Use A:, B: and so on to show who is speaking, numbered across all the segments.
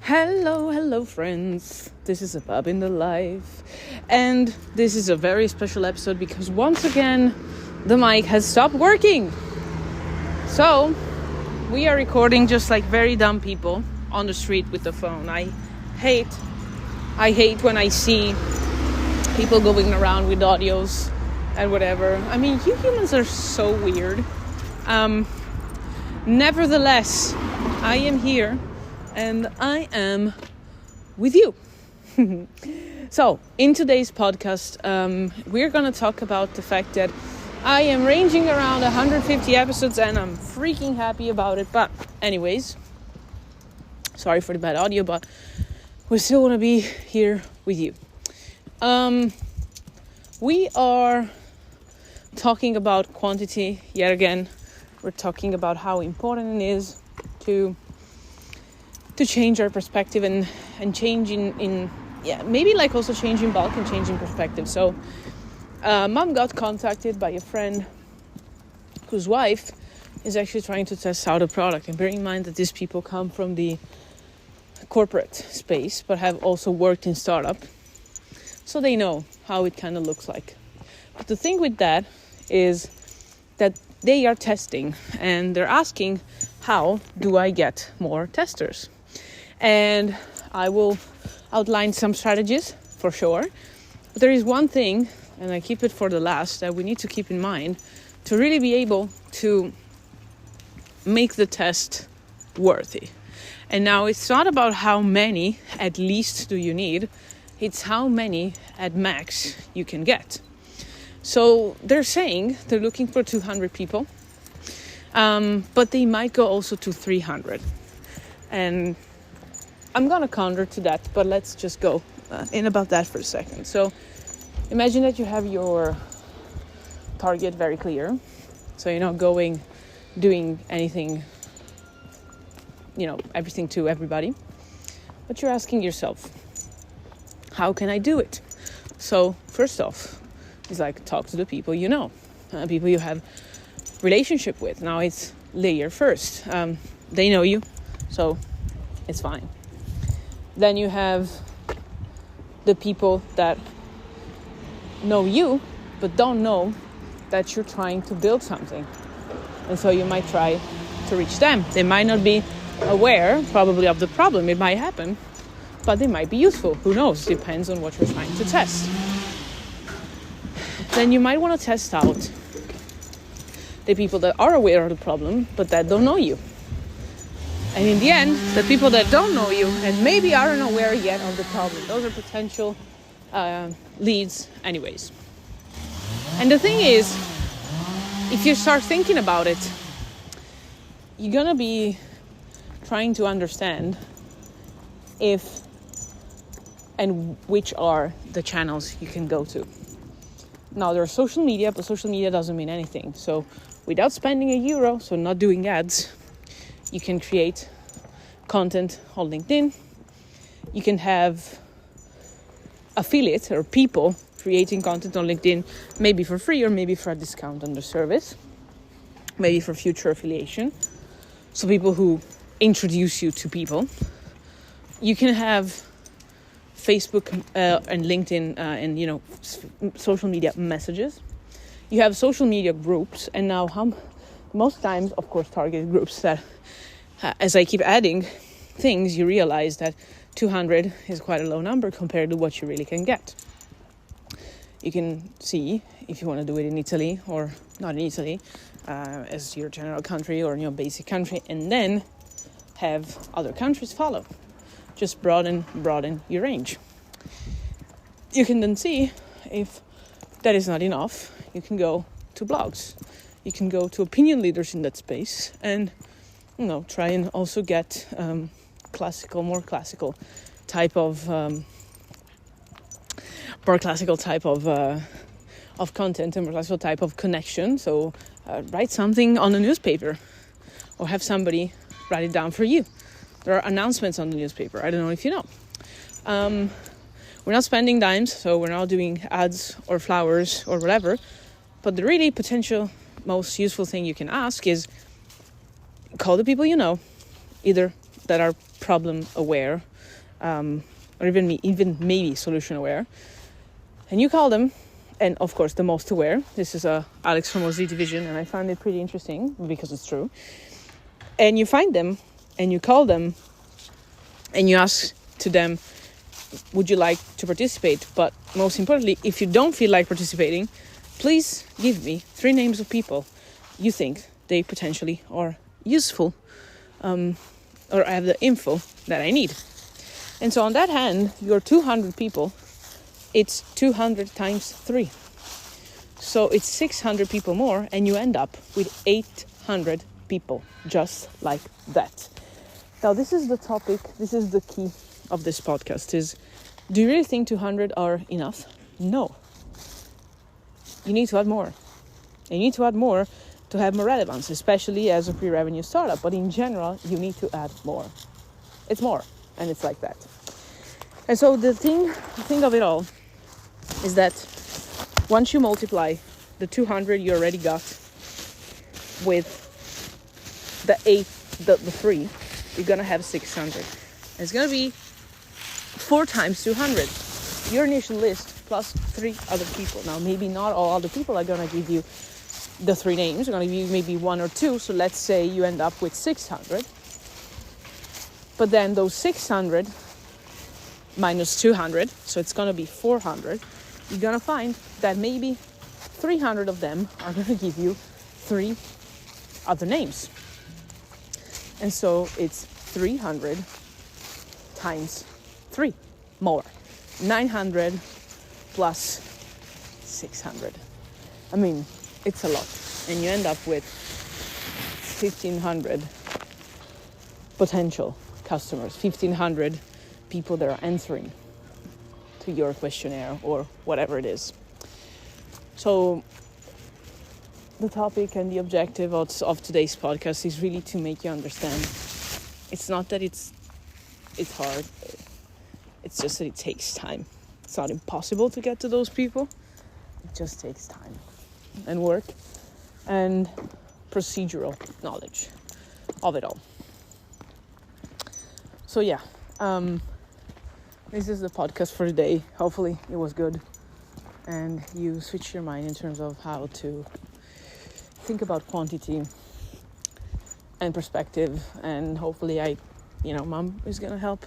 A: Hello friends, this is a Pup in the Life, and this is a very special episode because once again the mic has stopped working. So we are recording just like very dumb people on the street with the phone. I hate when I see people going around with audios and whatever. I mean, you humans are so weird. Nevertheless, I am here and I am with you. So, in today's podcast, we're going to talk about the fact that I am ranging around 150 episodes and I'm freaking happy about it. But anyways, sorry for the bad audio, but we still want to be here with you. We are talking about quantity yet again. We're talking about how important it is to change our perspective and change in maybe like also change in bulk and change in perspective. So mom got contacted by a friend whose wife is actually trying to test out a product, and bear in mind that these people come from the corporate space but have also worked in startup, so they know how it kind of looks like. But the thing with that is that they are testing and they're asking, how do I get more testers? And I will outline some strategies for sure. But there is one thing, and I keep it for the last, that we need to keep in mind to really be able to make the test worthy. And now it's not about how many at least do you need, it's how many at max you can get. So they're saying they're looking for 200 people, but they might go also to 300. And I'm going to counter to that, but let's just go in about that for a second. So imagine that you have your target very clear. So you're not doing anything, everything to everybody. But you're asking yourself, how can I do it? So first off, it's like talk to the people you know, people you have relationship with. Now it's layer first. They know you, so it's fine. Then you have the people that know you, but don't know that you're trying to build something. And so you might try to reach them. They might not be aware, probably, of the problem. It might happen, but they might be useful. Who knows? Depends on what you're trying to test. Then you might want to test out the people that are aware of the problem, but that don't know you. And in the end, the people that don't know you and maybe aren't aware yet of the problem, those are potential leads anyways. And the thing is, if you start thinking about it, you're going to be trying to understand if and which are the channels you can go to. Now, there's social media, but social media doesn't mean anything. So without spending €1, so not doing ads, you can create content on LinkedIn. You can have affiliates or people creating content on LinkedIn, maybe for free or maybe for a discount on the service, maybe for future affiliation. So people who introduce you to people. You can have Facebook and LinkedIn and social media messages. You have social media groups, and now most times, of course, targeted groups that, as I keep adding things, you realize that 200 is quite a low number compared to what you really can get. You can see if you want to do it in Italy or not in Italy as your general country or your basic country, and then have other countries follow. Just broaden your range. You can then see if that is not enough. You can go to blogs. You can go to opinion leaders in that space and try and also get more classical type of content and more classical type of connection. So write something on the newspaper or have somebody write it down for you. There are announcements on the newspaper. I don't know if you know. We're not spending dimes, so we're not doing ads or flowers or whatever. But the really potential most useful thing you can ask is call the people you know, either that are problem aware, or even maybe solution aware, and you call them, and of course the most aware. This is Alex from OZ Division, and I found it pretty interesting because it's true. And you find them, and you call them, and you ask to them, would you like to participate? But most importantly, if you don't feel like participating, please give me 3 names of people you think they potentially are useful, or have the info that I need. And so on that hand, your 200 people, it's 200 times 3. So it's 600 people more, and you end up with 800 people, just like that. Now, this is the topic, this is the key of this podcast is, do you really think 200 are enough? No. You need to add more. You need to add more to have more relevance, especially as a pre-revenue startup. But in general, you need to add more. It's more, and it's like that. And so the thing of it all is that once you multiply the 200 you already got with the 3, you're gonna have 600. And it's gonna be 4 times 200. Your initial list plus 3 other people. Now, maybe not all other people are gonna give you the 3 names. They're gonna give you maybe 1 or 2. So let's say you end up with 600. But then those 600 minus 200, so it's gonna be 400. You're gonna find that maybe 300 of them are gonna give you 3 other names. And so it's 300 times 3 more. 900 plus 600. I mean, it's a lot. And you end up with 1,500 potential customers, 1,500 people that are answering to your questionnaire or whatever it is. So the topic and the objective of today's podcast is really to make you understand. It's not that it's hard. It's just that it takes time. It's not impossible to get to those people. It just takes time and work and procedural knowledge of it all. So yeah, this is the podcast for today. Hopefully it was good and you switch your mind in terms of how to think about quantity and perspective, and hopefully Mom is gonna help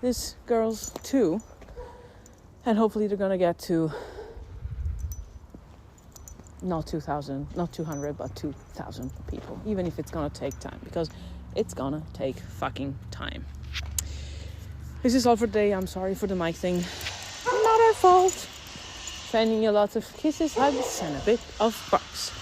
A: these girls too, and hopefully they're gonna get to not 200 but 2,000 people, even if it's gonna take time, because it's gonna take fucking time. This is all for today. I'm sorry for the mic thing, not our fault. Sending you lots of kisses, hugs, and a bit of barks.